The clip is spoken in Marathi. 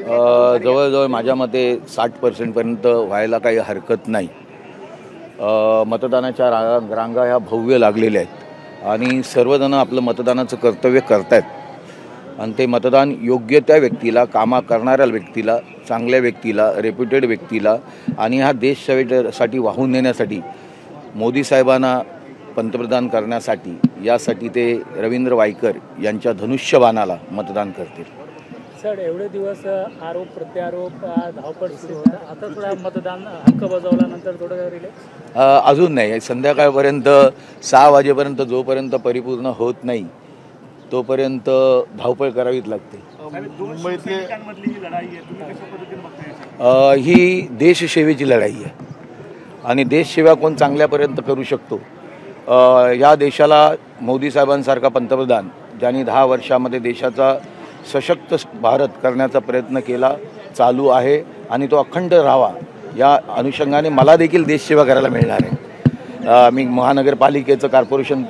जवळजवळ माझ्या मते 60% पर्यंत व्हायला काही हरकत नाही। मतदानाच्या रांगा ह्या भव्य लागलेल्या आहेत आणि सर्वजण आपलं मतदानाचं कर्तव्य करतायत आणि ते मतदान योग्य त्या व्यक्तीला, कामा करणाऱ्या व्यक्तीला, चांगल्या व्यक्तीला, रेप्युटेड व्यक्तीला आणि हा देश सेवेसाठी वाहून नेण्यासाठी, मोदी साहेबांना पंतप्रधान करण्यासाठी, यासाठी ते रवींद्र वायकर यांच्या धनुष्यबाणाला मतदान करतील। सर, एवढे दिवस आरोप प्रत्यारोप धावपळ सुरू होता, आता थोडा मतदान हक्क बजावल्यानंतर थोडं रिलॅक्स? अजून नाही, संध्याकाळपर्यंत 6 वाजेपर्यंत जोपर्यंत परिपूर्ण होत नाही तोपर्यंत धावपळ करावीच लागते। ही देशसेवेची लढाई आहे आणि देशसेवा कोण चांगल्यापर्यंत करू शकतो, या देशाला मोदी साहेबांसारखा पंतप्रधान ज्यांनी 10 वर्षामध्ये देशाचा सशक्त भारत करण्याचा प्रयत्न केला, चालू आहे आणि तो अखंड राहावा या अनुषंगाने मला देखील देशसेवा करायला मिळणार आहे। मी महानगरपालिकेचं कॉर्पोरेशन